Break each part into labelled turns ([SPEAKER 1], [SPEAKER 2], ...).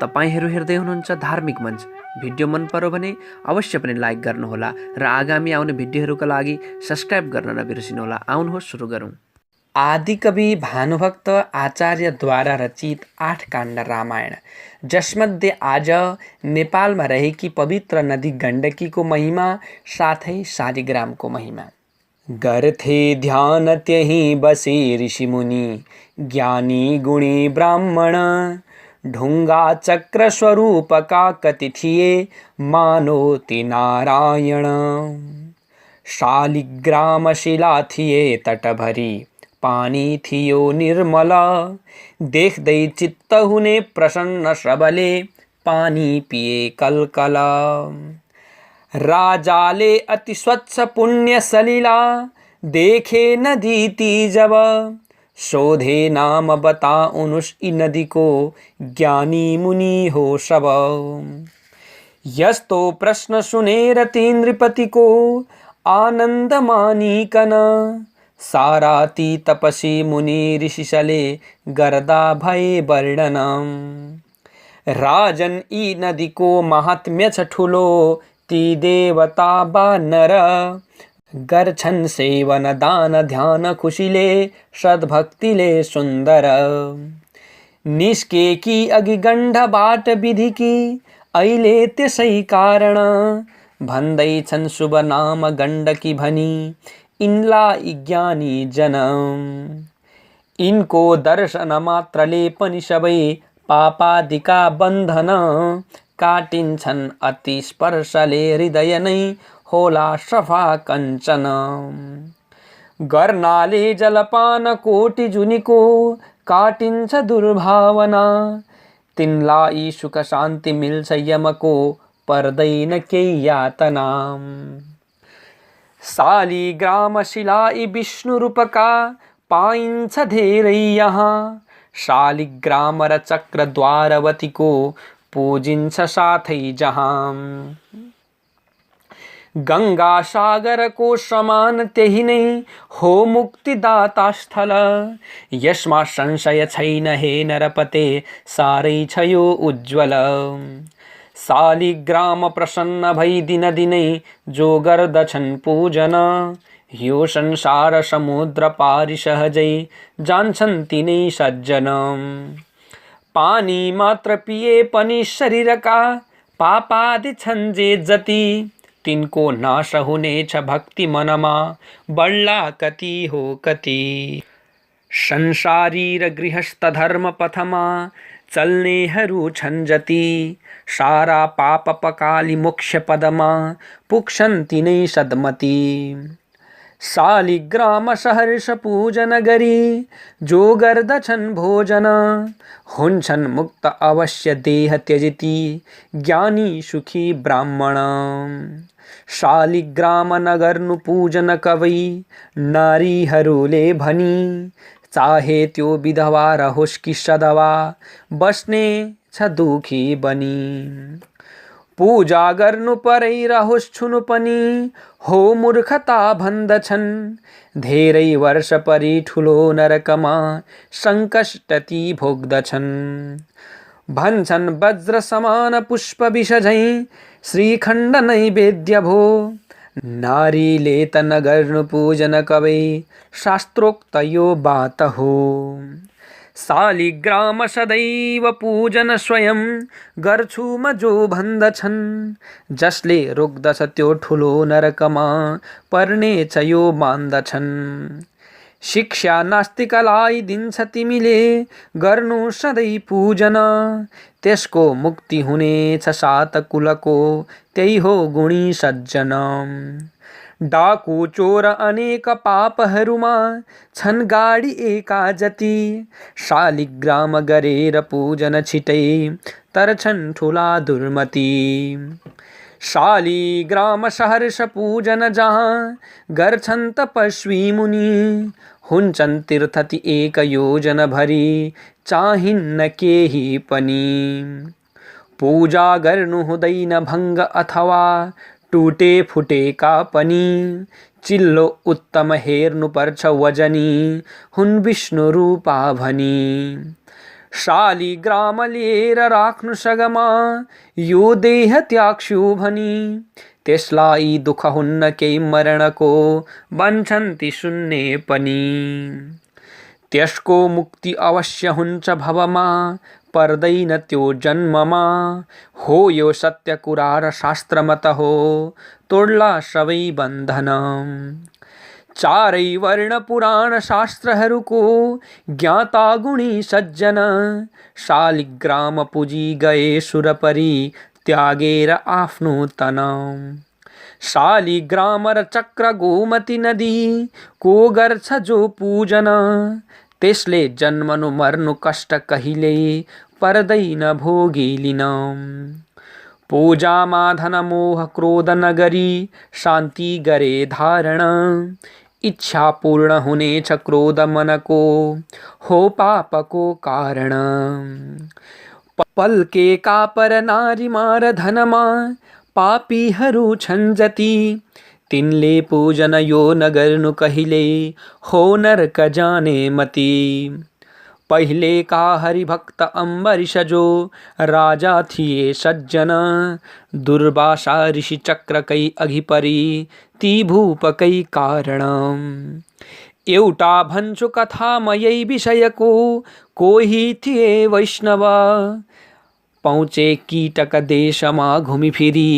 [SPEAKER 1] तपाईहरू हेर्दै हुनुहुन्छ धार्मिक मञ्च। भिडियो मन पर्यो भने अवश्य पनि लाइक गर्नुहोला र आगामी आउने भिडियोहरूका लागि सब्स्क्राइब गर्न नबिर्सिनुहोला। आउनुहोस् सुरु गरौँ। आदिकवि भानुभक्त आचार्यद्वारा रचित 8 काण्ड रामायण, जसमध्ये आज नेपालमा रहेकी पवित्र नदी गण्डकीको महिमा साथै शालिग्रामको महिमा। गर्थे ध्यान त्यही बसे ऋषिमुनि, ज्ञानी गुणी ब्राह्मण। ढुङ्गा चक्र स्वरूपका कति थिए, मानोति नारायण। शालिग्राम शिला थिए तटभरि, पानी थियो निर्मल। देख्दै चित्त हुने प्रसन्न सबले, पानी पिए कलकल। राजाले अति स्वच्छ पुण्य सलिला, देखे नदी ती जब। सोधे नाम बताउनुस् यी नदीको, ज्ञानी मुनि हो सब। यस्तो प्रश्न सुनेर ती नृपतिको, आनन्द मानिकन। सारा ती तपसी मुनि ऋषिसले, गर्दा भए वर्णन। राजन यी नदीको महात्म्य छ ठुलो, ती देवता वा नर। गर्छन् सेवन दान ध्यान खुसीले, सद्भक्तिले सुन्दर। निस्केकी अघि गण्डबाट विधिकी, अहिले त्यसै कारण। भन्दैछन् शुभ नाम गण्डकी भनी, यिनलाई ज्ञानी जन। यिनको दर्शन मात्रले पनि सबै पापादिका बन्धन काटिन्छन्, अति स्पर्शले हृदय नै होला सफा कञ्चन। गर्नाले जलपान कोटि जुनीको, काटिन्छ दुर्भावना। तिनलाई सुख शान्ति मिल्छ यमको, पर्दैन केही यातना। शालिग्राम शिला यी विष्णु रूपका, पाइन्छ धेरै यहाँ। शालिग्राम र चक्र द्वारवतीको, पूजिन्छ साथै जहाँ। गंगा सागर को समान त्यही नै हो मुक्तिदाता स्थल। यसमा संशय छैन हे नरपते, सारै छ यो उज्ज्वल। शालिग्राम प्रसन्न भई दिन दिनै, जो गर्दछन् पूजन। यो संसार समुद्र पारि सहजै, जान्छन् तिनै सज्जन। पानी मात्र पिए पनि शरीरका, पापादि छन् जे जति। तिनको नाश हुनेछ भक्ति मनमा, बढ्ला कति हो कति। संसारी र गृहस्थ धर्म पथमा, चल्नेहरू छन् जति। सारा पाप पकाली मोक्ष पदमा, पुग्छन् तिनै सद्मति। शालिग्राम सहर्ष पूजन गरी, जो गर्दछन् भोजन। हुन्छन् मुक्त अवश्य देह त्यजिति, ज्ञानी सुखी ब्राह्मण। शालिग्राम नगर्नु पूजन कवै, नारीहरूले भनी। चाहे त्यो विधवा रहोस् कि सधवा, बस्ने छ दुखी बनी। पूजा गर्नु परै रहोस् छुनु पनि, हो मूर्खता भन्दछन्। धेरै वर्ष परि ठुलो नरकमा, सङ्कष्ट ती भोग्दछन्। भन्छन् वज्र समान पुष्प विष झैं, श्रीखण्ड नैवेद्य भो। नारीले त नगर्नु पूजन कवै, शास्त्रोक्त यो बात हो। शालिग्राम सदैव पूजन स्वयं, गर्छु म जो भन्दछन्। जसले रोक्दछ त्यो ठुलो नरकमा, पर्नेछ यो मान्दछन्। शिक्षा नास्तिकलाई दिन्छ तिमीले, गर्नु सधैँ पूजन। त्यसको मुक्ति हुनेछ सात कुलको, त्यही हो गुणी सज्जन। डाकु चोर अनेक पापहरूमा, छन् गाडी एका जति। शालिग्राम गरेर पूजन छिटै, तर्छन् ठुला दुर्मति। शालिग्राम सहर्ष पूजन जहाँ, गर्छन् तपस्वी मुनि। हुन्छन् तीर्थ ती एक योजन भरी, चाहिन्न केही पनि। पूजा गर्नु हुँदैन भङ्ग अथवा, टुटे फुटेका पनि। चिल्लो उत्तम हेर्नु पर्छ वजनी, हुन् विष्णु रूपा भनी। शालिग्राम लिएर राख्नु सगमा यो देह त्याग्छु भनी त्यसलाई दुःख हुन्न केही मरणको भन्छन् ती सुन्ने पनि त्यसको मुक्ति अवश्य हुन्छ भवमा पर्दैन त्यो जन्ममा हो यो सत्य कुरा र शास्त्र मत हो तोड्ला सबै बन्धन चारै वर्ण पुराण शास्त्रहरूको ज्ञाता गुणी सज्जन शालिग्राम पुजी गए सुरपरी त्यागेर आफ्नो तन शालिग्राम र चक्र गोमती नदी को गर्छ जो पूजन त्यसले जन्मनु मर्नु कष्ट कहिले पर्दैन भोगी लिन पूजामा धन मोह क्रोध नगरी शान्ति गरे धारण इच्छा पूर्ण हुनेछ क्रोध मनको हो पापको कारण पल्केका पर नारी मार धनमा पापीहरू छन् जति तिनले पूजन यो नगर्नु कहिले हो नरक जाने मती पहिलेका हरिभक्त अम्बरीश जो राजा थिए सज्जन दुर्वासा ऋषि चक्रकै अघि परी ती भूपकै कारण एउटा भन्छु कथामा यही विषयको कोही थिए वैष्णव पहुँचे कीटक देशमा घुमिफिरी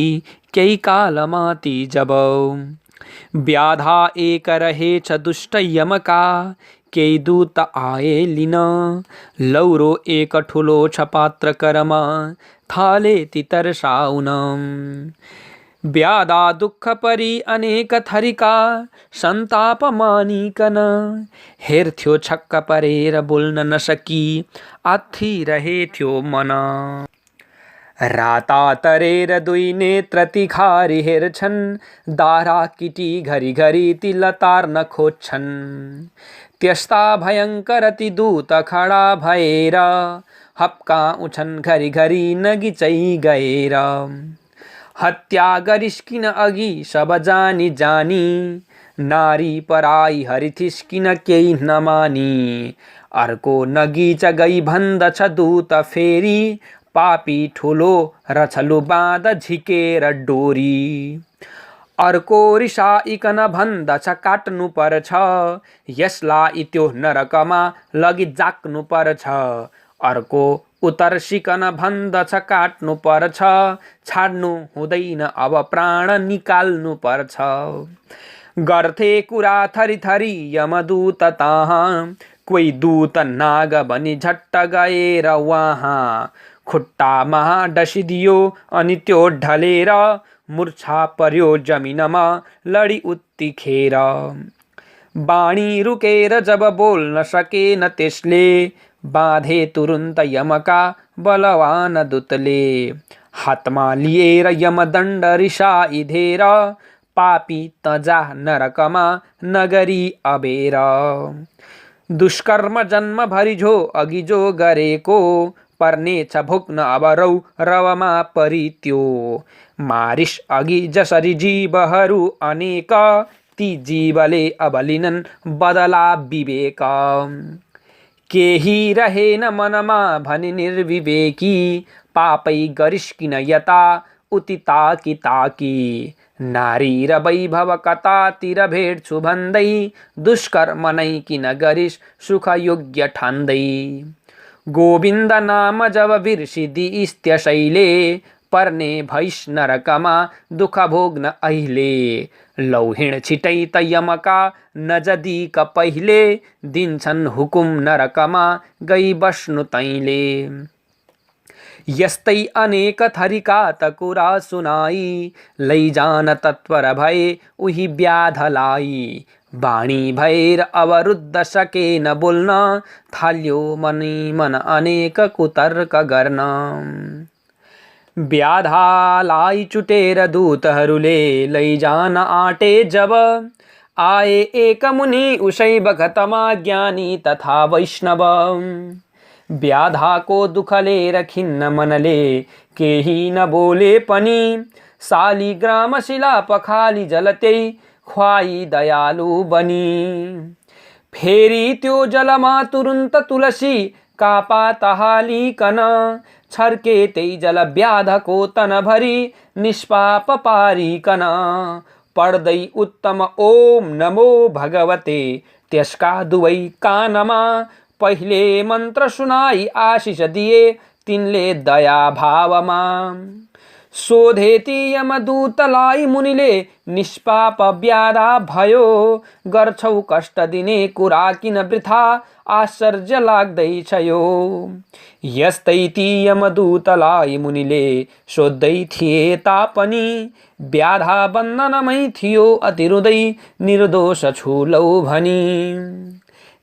[SPEAKER 1] केही कालमा ती जब व्याधा एक रहेछ दुष्ट यमका केही दूत आए लिन लौरो एक ठुलो छ पात्र करमा थाले ती तर्साउन व्याधा दुःख परी अनेक थरीका सन्ताप मानिकन हेर्थ्यो छक्क परेर बोल्न नसकी आत्थी रहेथ्यो मन राता तरेर दुई नेत्र तिखारी हेर्छन् दारा किटी घरी घरी ती लतार्न खोज्छन् त्यस्ता भयङ्कर ती दूत खडा भएर हप्काउँछन् घरी घरी नगिचै गएर हत्या गरिस्किन अघि सब जानी जानी नारी पराई हरिथिस्किन केही नमानी अर्को नगिच गई भन्दछ दूत फेरि पापी ठुलो र छलु बाँध झिकेर डोरी अर्को रिसाइकन भन्दछ काट्नु पर्छ यसलाई त्यो नरकमा लगी जाक्नु पर्छ अर्को उतर्सिकन भन्दछ काट्नु पर्छ छाड्नु हुँदैन अब प्राण निकाल्नु पर्छ गर्थे कुरा थरी थरी यमदूत तहाँ कोही दूत नाग भनी झट्ट गएर वहाँ खुट्टामा डसिदियो अनि त्यो ढलेर मूर्छा पर्यो जमिनमा लडी उत्तिखेर बाणी रुकेर जब बोल्न सकेन त्यसले बाँधे तुरुन्त यमका बलवान दूतले हातमा लिएर यमदण्ड रिसाइधेर पापी तजा नरकमा नगरी अबेर दुष्कर्म जन्म भरि झो अघि जो गरेको पर्नेछ भोग्न अब रौरवमा परि त्यो मारिस अघि जसरी जीवहरू अनेक ती जीवले अब लिनन् बदला विवेक केही रहेन मनमा भनी निर्विवेकी पापै गरिस्किन यता उति ताकी ताकी नारी र वैभव कतातिर भेट्छु भन्दै दुष्कर्म नै किन गरिस् सुख योग्य ठान्दै गोविन्द नाम जब बिर्सिदिइस् त्यसैले पर्ने भइस् नरकमा दुःख भोग्न अहिले लौ हिँड छिटै त यमका नजदिक पहिले दिन्छन् हुकुम नरकमा गई बस्नु तैले यस्तै अनेक थरीका त कुरा सुनाई लैजान तत्पर भए उही व्याधलाई बाणी भएर अवरुद्ध सकेन बोल्न थाल्यो मनै मन अनेक कुतर्क गर्न व्याधालाई चुटेर दूतहरूले लैजान आँटे जब आए एक मुनि उसै बखतमा ज्ञानी तथा वैष्णव व्याधाको दुःखले खिन्न मनले केही नबोले पनि शालिग्राम शिला पखाली जलतै ख्वाई दयालु बनी फेरि त्यो जलमा तुरुन्त तुलसी कापात हालिकन छर्के त्यही जल व्याधको तनभरि निष्पाप पारिकन पढ्दै उत्तम ओम नमो भगवते त्यसका दुवै कानमा पहिले मन्त्र सुनाई आशिष दिए तिनले दया भावमा सोधेती यमदूतलाई मुनिले निष्पाप व्याधा भयो गर्छौ कष्ट दिने कुरा किन वृथा आश्चर्य लाग्दैछ यो यस्तै ती यमदूतलाई मुनिले सोध्दै थिए तापनि व्याधा बन्धनमै थियो अति हृदय निर्दोष छु लौ भनी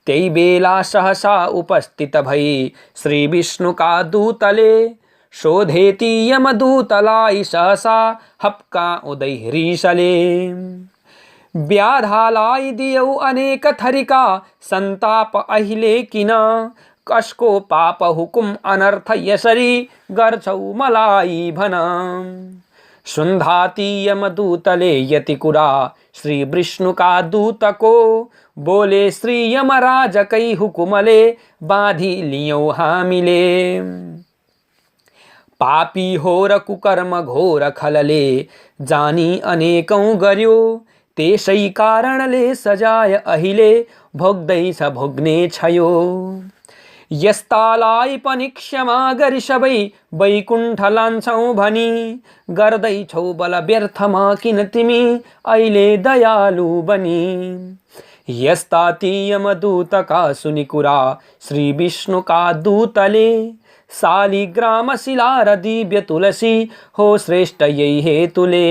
[SPEAKER 1] त्यही बेला सहसा उपस्थित भई श्री विष्णुका दूतले शोधेती यमदूतलाई सहसा हप्का उदै रिसले व्याधालाई दियौ अनेक थरीका सन्ताप अहिले किन कसको पाप हुकुम अनर्थ यसरी गर्छौ मलाई भन सुन्धाती यमदूतले यति कुरा श्री विष्णुका दूतको बोले श्री यमराजकै हुकुमले बाँधी लियौ हामीले पापी हो र कुकर्म घोर खलले जानी अनेकौं गर्यो त्यसै कारणले सजाय अहिले भोग्दैछ भोग्ने छयो यस्तालाई पनि क्षमा गरी सबै वैकुण्ठ लान्छौ भनी गर्दैछौ बल व्यर्थमा किन तिमी अहिले दयालु बनी यस्ता ती यमदूतका सुनि कुरा श्री विष्णुका दूतले शालिग्राम शिला र दिव्य तुलसी हो श्रेष्ठ यही हेतुले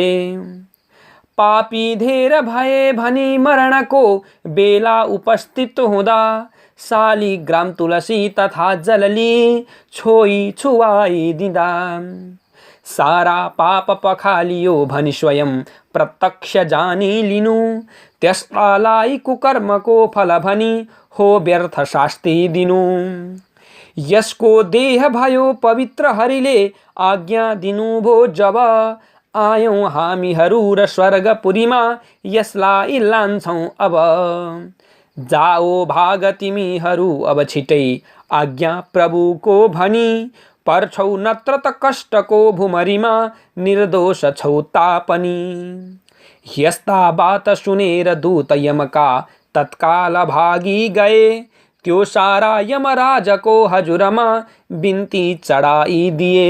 [SPEAKER 1] पापी धेर भए भनी मरणको बेला उपस्थित हुँदा शालिग्राम तुलसी तथा जलली छोई छुवाई दिँदा सारा पाप पखालियो भनी स्वयं प्रत्यक्ष जानी लिनु त्यसलाई कुकर्मको फल भनी हो व्यर्थ शास्ति दिनु यसको देह भयो पवित्र हरिले आज्ञा दिनुभो जब आयौं हामीहरू र स्वर्गपुरीमा यसलाई लान्छौं अब जाओ भाग तिमीहरू अब छिटै आज्ञा प्रभुको भनी पर्छौ नत्र त कष्टको भुमरीमा निर्दोष छौ तापनि यस्ता बात सुनेर दूत यमका तत्काल भागी गए त्यो सारा यमराजको हजुरमा बिन्ती चढाई दिए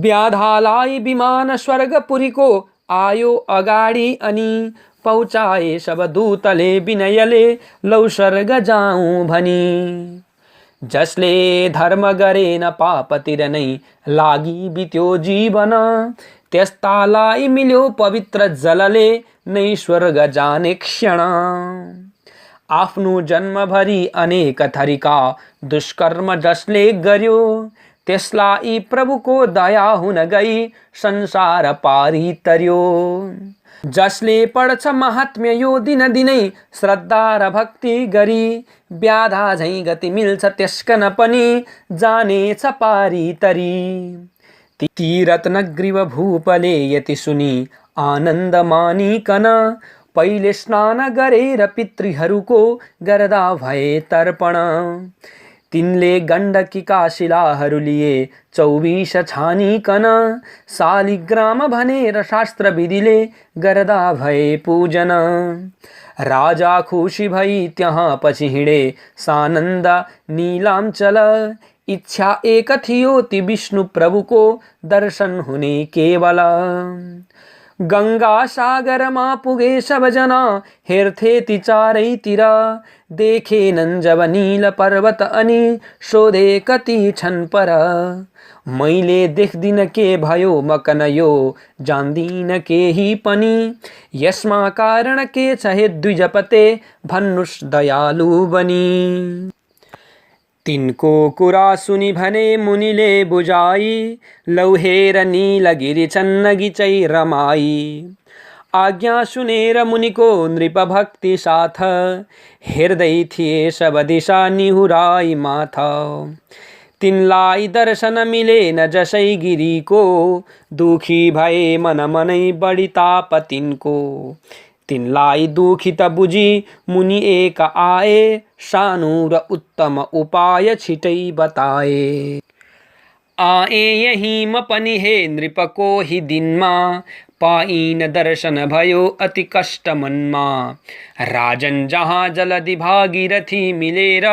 [SPEAKER 1] व्याधालाई विमान स्वर्गपुरीको आयो अगाडि अनि पहुँचाए सब दूतले विनयले लौ स्वर्ग जाऊं भनी जसले धर्म गरेन पापतिर नै लागि बित्यो जीवन त्यस्तालाई मिल्यो पवित्र जलले नै स्वर्ग जाने क्षण आफ्नो जन्मभरि अनेक थरीका दुष्कर्म जसले गर्यो त्यसलाई प्रभुको दया हुन गई संसार पारी तर्यो जसले पढ्छ महात्म्य यो दिन दिनै श्रद्धा र भक्ति गरी व्याधा झैं गति मिल्छ त्यसकन पनि जानेछ पारी तरी ती रत्नग्रीव भूपले यति सुनि आनन्द मानिकन पहिले स्नान गरेर पितृहरूको गर्दा भए तर्पण तिनले गण्डकीका शिलाहरू लिए 24 छानिकन शालिग्राम भनेर शास्त्र विधिले गर्दा भए पूजन राजा खुसी भई त्यहाँ पछि हिँडे सानन्द नीलाञ्चल इच्छा एक थियो ती विष्णु प्रभुको दर्शन हुने केवल गंगा सागरमा पुगे सबजना हेर्थे ती चारैतिर देखेनन् जब नील पर्वत अनि सोधे कति छन् पर मैले देख्दिन के भयो मकन यो जान्दिन केही पनि यसमा कारण के छ हे द्विजपते भन्नुस् दयालु बनी तिनको कुरा सुनि भने मुनिले बुझाई लौहेर नीलगिरी छन्नगी चै रमाई आज्ञा सुनेर मुनिको नृप भक्ति साथ हेर्दै थिए सब दिशा निहुराई माथ तिनलाई दर्शन मिलेन जसै गिरीको दुखी भए मन मनै बढी ताप तिनको तिनलाई दुखित बुझी मुनि एक आए, सानु र उत्तम उपाय छिटै बताए। आए यहीं म पनि हे नृपको ही दिनमा, पाइन दर्शन भयो अति कष्ट मनमा। राजन जहाँ जलधि भागीरथी मिलेर,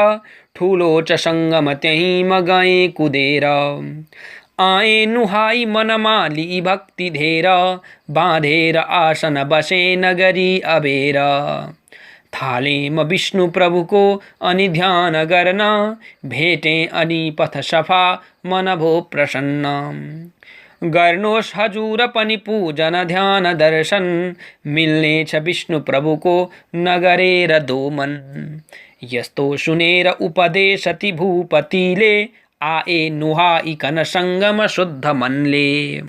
[SPEAKER 1] ठुलो च सङ्गम त्यहीं म गएँ कुदेर। आए नुहाई मनमा ली भक्ति धेर, बाँधेर आसन बसे नगरी अबेर। थाले म विष्णु प्रभुको अनि ध्यान गर्न, भेटे अनि पथ सफा मन भो प्रसन्न। गर्नुहोस् हजुर पनि पूजन ध्यान दर्शन, मिल्नेछ विष्णु प्रभुको नगरेर दोमन। यस्तो सुनेर उपदेश ती भूपतिले, आए नुहाइकन सङ्गम शुद्ध मनले।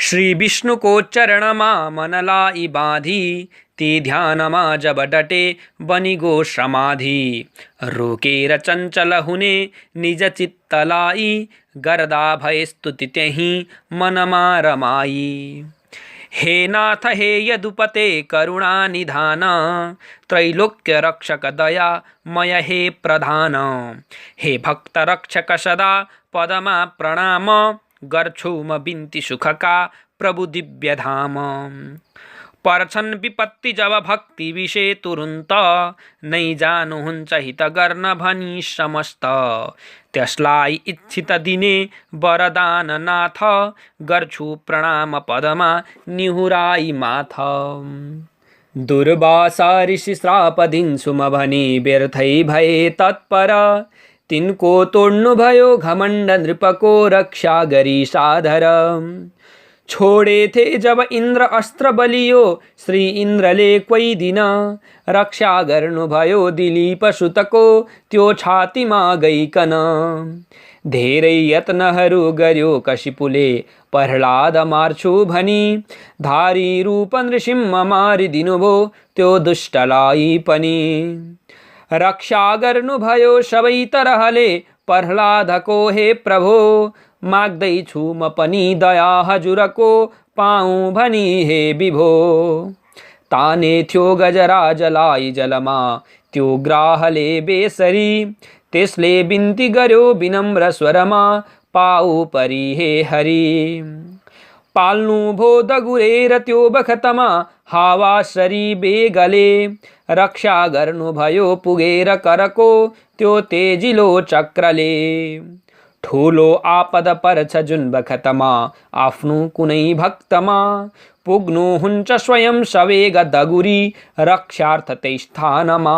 [SPEAKER 1] श्री विष्णुको चरणमा मनलाई बाँधी, ती ध्यानमा जब डटे बनि गो समाधि। रोकेर चञ्चल हुने निज चित्तलाई, गर्दा भए स्तुति त्यहीं मनमा रमाई। हे नाथ हे यदुपते करुणा निधान, त्रैलोक्य रक्षक दया मय हे प्रधान। हे भक्त रक्षक सदा पदमा प्रणाम, गर्छु म बिन्ती सुखका प्रभु दिव्य धाम। पर्छन् विपत्ति जब भक्ति विषे तुरुन्त, नै जानुहुन्छ हित गर्न भनी समस्त। त्यसलाई इच्छित दिने वरदान नाथ, गर्छु प्रणाम पदमा निहुराई माथ। दुर्वासा ऋषि श्राप दिन्छु म भनी व्यर्थै भए तत्पर, तिनको तोड्नु भयो घमण्ड नृपको रक्षा गरी सादर। छोडे थे जब इन्द्र अस्त्र बलियो, श्री इन्द्रले कोही दिन रक्षा गर्नुभयो दिलीप सुतको त्यो छातीमा गइकन। धेरै यत्नहरू गर्यो कशिपुले प्रह्लाद मार्छु भनी, धारी रूप नृसिंह मारिदिनुभयो त्यो दुष्टलाई पनि। रक्षा गर्नुभयो सबै तरहले प्रह्लादको हे प्रभो, माग्दैछु म पनि दया हजुरको पाऊँ भनी हे विभो। ताने थियो गजराजलाई जलमा त्यो ग्राहले बेसरी, त्यसले बिन्ती गर्यो विनम्र स्वरमा पाऊ परी हे हरि। पाल्नु भो दगुरेर त्यो बखतमा हावासरी बेगले, रक्षा गर्नुभयो पुगेर करको त्यो तेजिलो चक्रले। ठुलो आपद पर्छ जुन बखतमा आफ्नो कुनै भक्तमा, पुग्नुहुन्छ स्वयं सवेग दगुरी रक्षार्थ त्यही स्थानमा।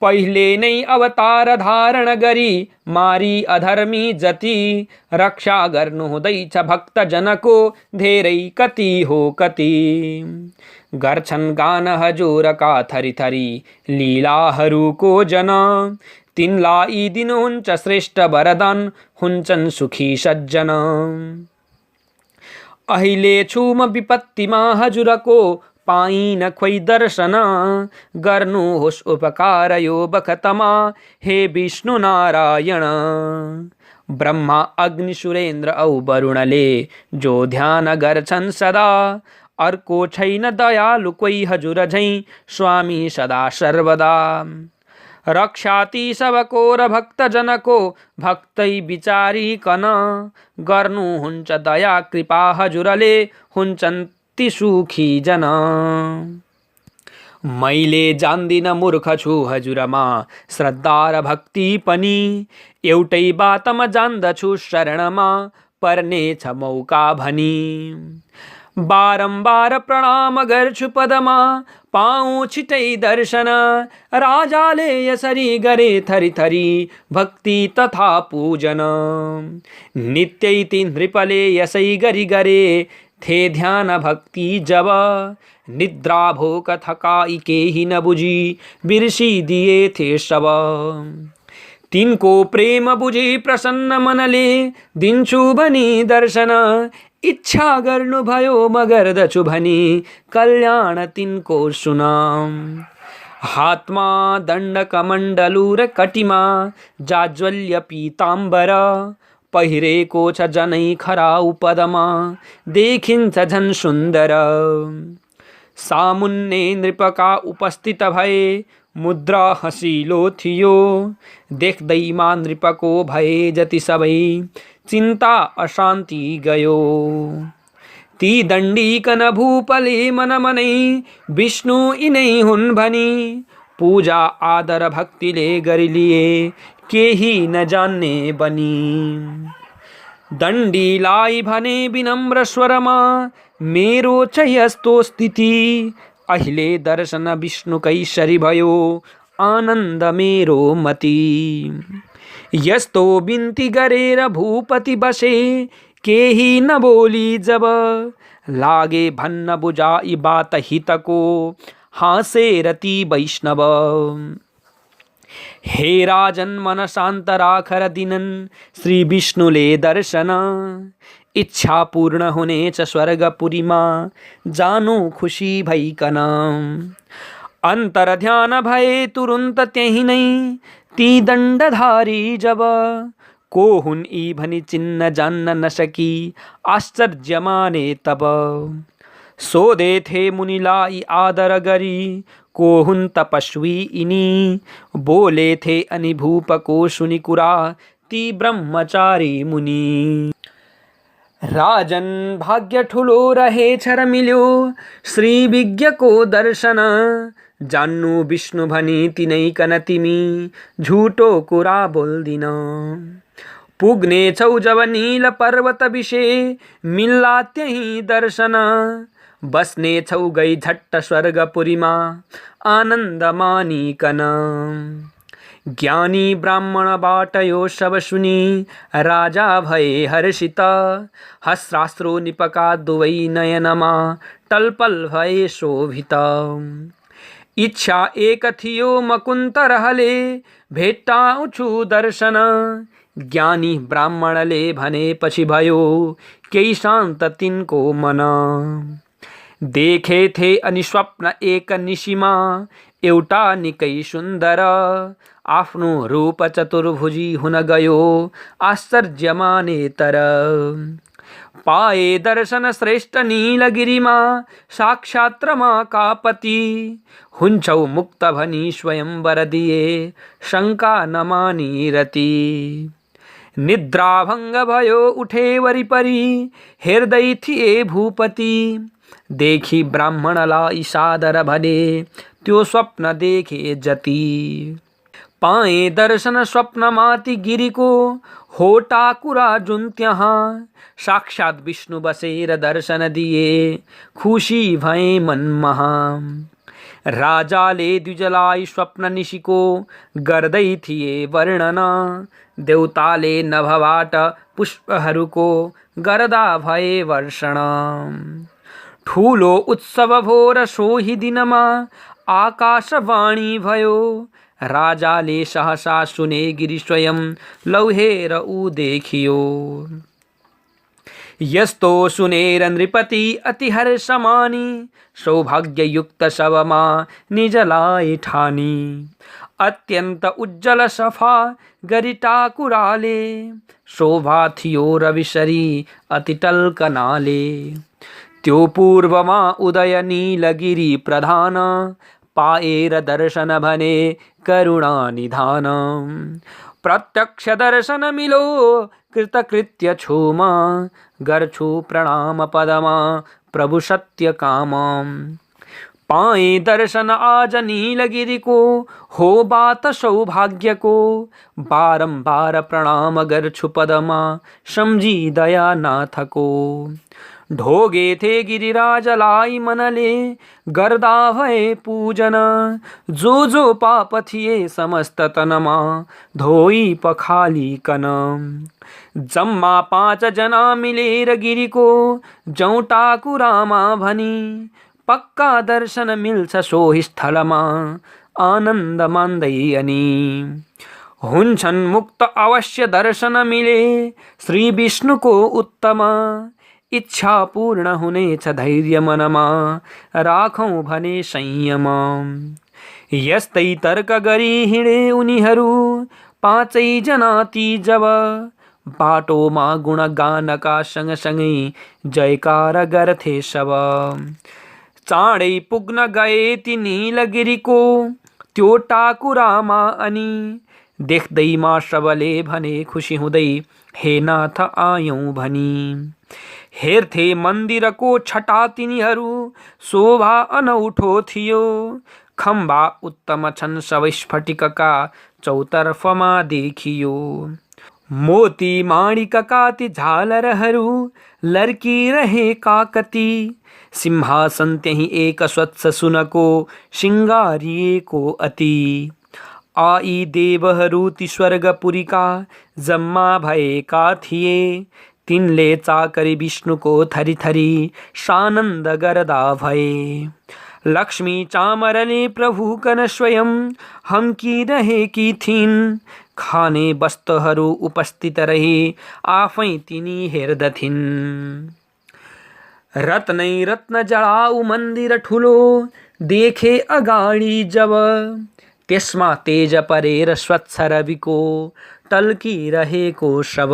[SPEAKER 1] पहिले नै अवतार धारण गरी मारी अधर्मी जति, रक्षा गर्नु हुँदैछ भक्त जनको धेरै कति हो कति। गर्छन् गान हजुरका थरी थरी लीलाहरूको जन, तिनलाई दिनुहुन्छ श्रेष्ठ वरदान हुन्छन् सुखी सज्जन। अहिले छु म विपत्तिमा हजुरको पाइन खोइ दर्शन, गर्नुहोस् उपकार यो बखतमा हे विष्णु नारायण। ब्रह्मा अग्नि सुरेन्द्र औ वरुणले जो ध्यान गर्छन् सदा, अर्को छैन दयालु कोही हजुर झैं स्वामी सदा सर्वदा। रक्षाति सबको र भक्त जनको भक्तै विचारिकन, गर्नुहुन्छ दया कृपा हजुरले हुन्छन् ती सुखी जन। मैले जान्दिन मूर्ख छु हजुरमा श्रद्धा र भक्ति पनि, एउटै बातमा जान्दछु शरणमा पर्नेछ मौका भनी। बारम्बार प्रणाम गर्छु पदमा पाऊँ छिटै दर्शन, राजाले यसरी गरे थरी थरी भक्ति तथा पूजन। नित्यै ती नृपले यसै गरी गरे थे ध्यान भक्ति जब, निद्रा भोक थकाई केही न बुझी बिर्सी दिए थे सब। तिनको प्रेम बुझी प्रसन्न मनले दिन्छु भनी दर्शन, इच्छा गर्नु भयो म गर्दछु भनी कल्याण तिनको सुनाम। हातमा दण्ड कमण्डलु र कटिमा जाज्वल्य पीताम्बर, पहिरेको छ जनै खराउ पदमा देखिन्छ झन् सुन्दर। सामुन्ने नृपका उपस्थित भए मुद्रा हसीलो थियो। देख्दै मा नृपको भए जति सबै चिन्ता अशान्ति गयो। ती दण्डीकन भूपले मन मनै विष्णु यिनै हुन् भनी पूजा आदर भक्तिले गरिलिए केही नजान्ने बनी। दण्डीलाई भने विनम्र स्वरमा मेरो चाहिँ यस्तो स्थिति अहिले दर्शन विष्णुकै सरी भयो आनन्द मेरो मति। यस्तो बिन्ती गरेर भूपति बसे केही नबोली जब लागे भन्न बुझाई बात हितको हाँसेर ती वैष्णव। हे राजन मन शान्त राखर दिनन् श्री विष्णुले दर्शन इच्छा पूर्ण हुनेछ स्वर्गपुरीमा जानु खुसी भइकन। अन्तर ध्यान भए तुरुन्त त्यही नै ती दण्डधारी जब को हुन् यी भनी चिन्न जान्न नसकी आश्चर्य माने तब। सोधेथे मुनिलाई आदर गरी को हुन् तपस्वी यिनी बोलेथे अनि भूपको सुनि कुरा ती ब्रह्मचारी मुनि। राजन भाग्य ठुलो रहेछ र मिल्यो श्री विज्ञको दर्शन जान्नु विष्णु भनी तिनैकन तिमी झुटो कुरा बोल्दिन। पुग्ने छौ जब नील पर्वत विषे मिल्ला त्यही दर्शन बस्ने छौ गई झट्ट स्वर्गपुरीमा आनन्द मानिकन। ज्ञानी ब्राह्मणबाट यो सब सुनि राजा भए हर्षित हस्राश्रु निपका दुवै नयनमा टलपल भए शोभित। इच्छा एक थियो मकुन्त रहले भेट्टाउँछु दर्शन ज्ञानी ब्राह्मणले भनेपछि भयो केही शान्त तिनको मन। देखेथे अनि स्वप्न एक निशिमा एउटा निकै सुन्दर आफ्नो रूप चतुर्भुजी हुन गयो आश्चर्य माने तर। पाए दर्शन श्रेष्ठ नीलगिरिमा साक्षात् रमाकापति हुन्छौ मुक्त भनी स्वयं वर दिए शङ्का नमानी रति। निद्राभङ्ग भयो उठे वरिपरि हेर्दै थिए भूपति देखि ब्राह्मणलाई सादर भने त्यो स्वप्न देखे जति। पाए दर्शन स्वप्नमाथि गिरीको होटा कुरा जुन त्यहाँ साक्षात् विष्णु बसेर दर्शन दिए खुसी भए मनमहा। राजाले द्विजलाई स्वप्न निशिको गर्दै थिए वर्णन देवताले नभबाट पुष्पहरूको गर्दा भए वर्षण। ठुलो उत्सव भोर सोही दिनमा आकाशवाणी भयो राजाले सहसा सुने गिरी स्वयं लौहेर ऊ देखियो। यस्तो सुनेर नृपति अति हर्ष मानी सौभाग्ययुक्त सबमा निजलाई ठानी। अत्यन्त उज्जल सफा गरी टाकुराले शोभा थियो रविशरी अति टल्कनाले। त्यो पूर्वमा उदय नीलगिरी प्रधान पाएर दर्शन भने करुणा निधान। प्रत्यक्ष दर्शन मिलो कृतकृत्य छुमा गर्छु प्रणाम पदमा प्रभु सत्य काम। पाए दर्शन आज नीलगिरिको हो बात सौभाग्यको बारम्बार प्रणाम गर्छु पदमा सम्झी दयानाथको। ढोगे थे गिरिराजलाई मनले गर्दा भए पूजन जो पाप थिए समस्त तनमा धोई पखालीकन। जम्मा 5 जना मिलेर गिरीको जौटा कुरामा भनी पक्का दर्शन मिल्छ सोही स्थलमा आनन्द मान्दै अनि। हुन्छन् मुक्त अवश्य दर्शन मिले श्री विष्णुको उत्तम इच्छा पूर्ण हुनेछ धैर्य मनमा राखौं भने संयम। यस्तै तर्क गरी हिँडे उनीहरू 5 जना ती जब बाटोमा गुणगानका सँगसँगै जयकार गर्थे सब। चाँडै पुग्न गए ती नीलगिरीको त्यो टाकुरामा अनि देख्दैमा सबले भने खुसी हुँदै हे नाथ आयौं भनी। हेर्थे मन्दिरको छटा तिनीहरू शोभा अनौठो थियो। खम्बा उत्तम छन् सबै स्फटिकका चौतर्फमा देखियो। मोती माणिकका ती झालरहरू लर्किरहेका कति। सिंहासन त्यही एक स्वच्छ सुनको सिंगारिएको अति। आई देवहरू ती स्वर्गपुरीका जम्मा भएका थिए। तिनले चाकरी विष्णुको थरी थरी सानन्द गर्दा भए। लक्ष्मी चामरले प्रभु कन स्वयं हम्किरहेकी थिइन्। खाने वस्तुहरू उपस्थित रहे आफै तिनी हेर्दथिन्। रत्नै रत्न जडाउ मन्दिर ठुलो देखे अगाडि जब। त्यसमा तेज परेर स्वच्छ रविको टल्किरहेको शव।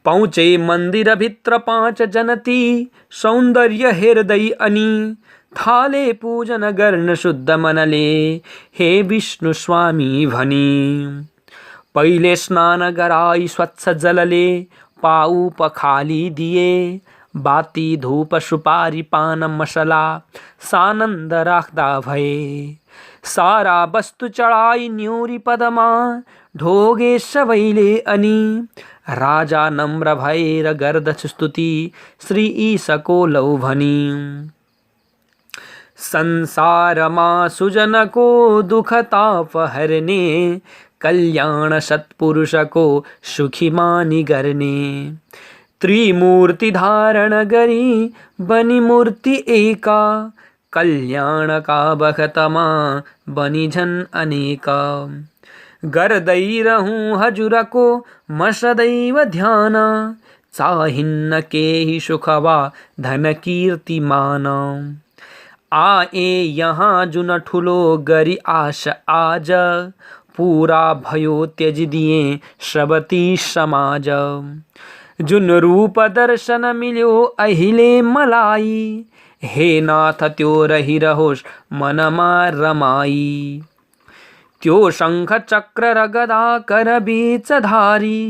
[SPEAKER 1] पहुँचे मन्दिरभित्र 5 जनती सौन्दर्य हेर्दै अनि थाले पूजन गर्न शुद्ध मनले हे विष्णु स्वामी भनी। पहिले स्नान गराई स्वच्छ जलले पाउ पखाली दिए। बाती धूप सुपारी पान मसला सानन्द राख्दा भए। सारा वस्तु चढाई न्युरी पदमा ढोगे सबैले अनि। राजा नम्र भएर गर्दछ स्तुति श्री ईशको लौ भनी। संसारमा सुजनको दुख ताप हर्ने कल्याण सत्पुरुषको सुखी मानी गर्ने। त्रिमूर्ति धारण गरी बनी मूर्ति एका। कल्याणका बखतमा बनी झन् अनेका। गर्दै रहूं हजुरको म सदैव ध्यान। चाहिन्न केही सुख वा धन कीर्ति मान। आए यहाँ जुन ठुलो गरी आश आज। पूरा भयो त्यजिदिए सबती समाज। जुन रूप दर्शन मिल्यो अहिले मलाई। हे नाथ त्यो रहिरहोस् मनमा रमाई। त्यो शङ्ख चक्र र गदा कर बीच धारी।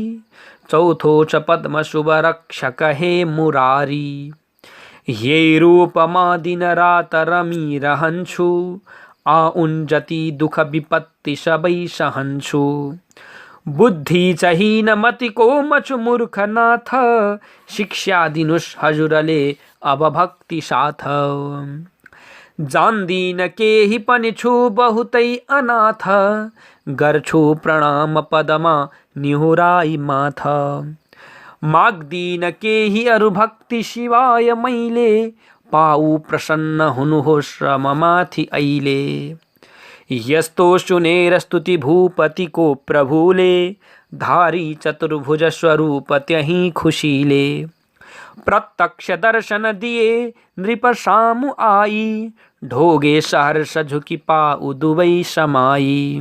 [SPEAKER 1] चौथो छ पद्म शुभ रक्षक हे मुरारी। यही रूपमा दिन रात रमिरहन्छु। आउन् जति दुख विपत्ति सबै सहन्छु। बुद्धि चाहिन मतिको मछु मूर्ख नाथ। शिक्षा दिनुस् हजुरले अब भक्ति साथ। जान्दिन केही पनि छु बहुतै अनाथ। गर्छु प्रणाम पदमा निहुराई माथ। माग्दिन केही अरु भक्ति शिवाय मैले। पाउ प्रसन्न हुनुहोस् र म माथि अहिले। यस्तो सुनेर स्तुति भूपतिको प्रभुले। धारी चतुर्भुज स्वरूप त्यही खुसीले। प्रत्यक्ष दर्शन दिए नृप सामु आई। ढोगे सहर्ष झुकी पाउ दुवै समाई।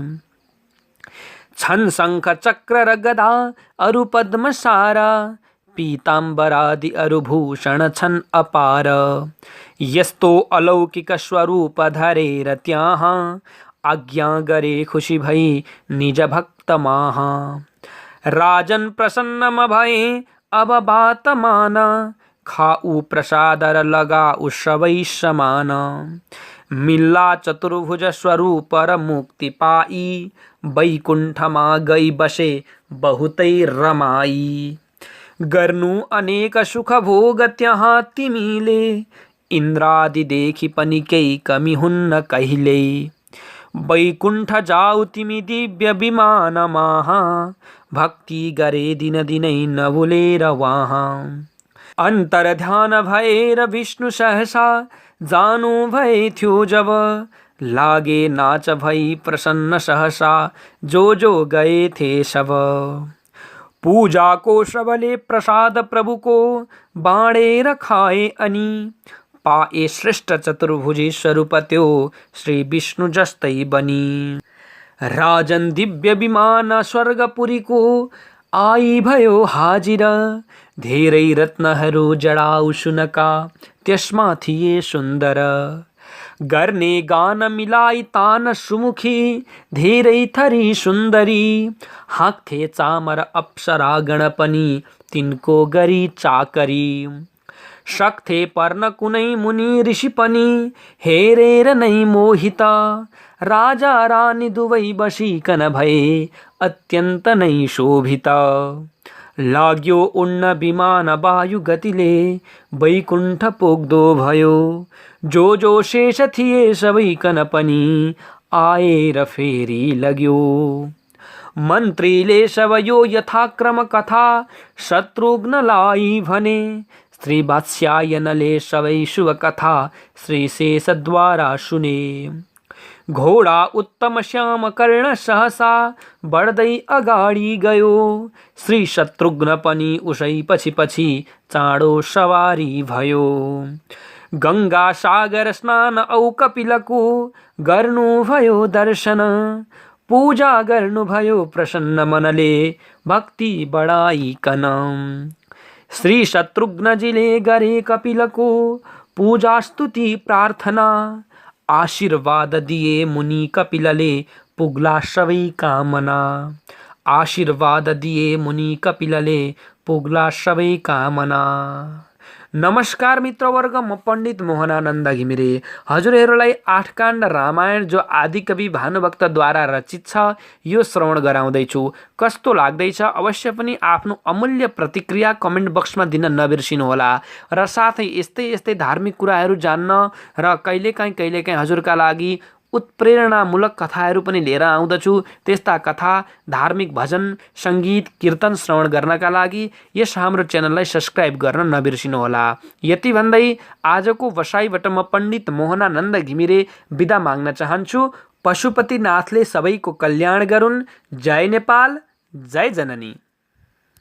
[SPEAKER 1] छन् शङ्ख चक्र र गदा अरु पद्म सारा। पीताम्बरादि अरु भूषण छन् अपार। यस्तो अलौकिक स्वरूप धरेर त्यहाँ। आज्ञा गरे खुसी भई निज भक्त माहा। राजन प्रसन्न म भए अब बात मान। खाऊ प्रसाद र लगाऊ सबै समान। मिल्ला चतुर्भुज स्वरूप र मुक्ति पाई। वैकुण्ठमा गई बसे बहुतै रमाई। गर्नु अनेक सुख भोग त्यहाँ तिमीले। इन्द्रादि देखि पनि केही कमी हुन्न कहिले। वैकुण्ठ जाऊ तिमी दिव्य विमानमा। भक्ति गरे दिन दिनै नभुलेर वहाँ। अन्तर ध्यान भएर विष्णु सहसा जानु भए थियो जब। लागे नाच भई प्रसन्न सहसा जो गए थे सब। पूजा को सबले प्रसाद प्रभुको बाँडेर खाए अनि। पाए श्रेष्ठ चतुर्भुजी स्वरूप त्यो श्री विष्णु जस्तै बनी। राजन दिव्य विमान स्वर्गपुरीको आई भयो हाजिर धेरै रत्नहरू जडाउ सुनका त्यसमा थिए सुन्दर गर्ने गान मिलाई तान सुमुखी धेरै थरी सुन्दरी हाँक्थे चामर अप्सरा गण पनि तिनको गरी चाकरी सक्थे पर्न कुनै मुनि ऋषि पनि हेरेर नै मोहित राजा रानी दुवै बसिकन भए अत्यन्त नै शोभित लाग्यो उड्न विमान वायु गतिले वैकुण्ठ पुग्दो भयो जो शेष थिए सबैकन पनि आएर फेरि लग्यो मन्त्रीले सब यो यथाक्रम कथा शत्रुघ्नलाई भने श्री वात्स्यायनले सबै शुभ कथा श्री शेषद्वारा सुने घोडा उत्तम श्याम कर्ण सहसा बढ्दै अगाडि गयो श्री शत्रुघ्न पनि उसै पछि पछि चाँडो सवारी भयो गंगा सागर स्नान औ कपिलको गर्नुभयो दर्शन पूजा गर्नुभयो प्रसन्न मनले भक्ति बढाइकन श्री शत्रुघ्नजीले गरे कपिलको पूजा स्तुति प्रार्थना आशीर्वाद दिए मुनि कपिलले पुग्ला सबै कामना आशीर्वाद दिए मुनि कपिलले पुग्ला सबै कामना। नमस्कार मित्रवर्ग, म पण्डित मोहनानन्द घिमिरे हजुरहरूलाई 8 काण्ड रामायण जो आदिकवि भानुभक्तद्वारा रचित छ यो श्रवण गराउँदैछु। कस्तो लाग्दैछ अवश्य पनि आफ्नो अमूल्य प्रतिक्रिया कमेन्ट बक्समा दिन नबिर्सिनुहोला र साथै यस्तै यस्तै धार्मिक कुराहरू जान्न र कहिलेकाहीँ हजुरका लागि उत्प्रेरणामूलक कथाहरू पनि लिएर आउँदछु। त्यस्ता कथा, धार्मिक भजन, सङ्गीत, कीर्तन श्रवण गर्नका लागि यस हाम्रो च्यानललाई सब्स्क्राइब गर्न नबिर्सिनुहोला। यति भन्दै आजको बसाइबाट म पण्डित मोहनानन्द घिमिरे बिदा माग्न चाहन्छु। पशुपतिनाथले सबैको कल्याण गरून्। जय नेपाल, जय जननी।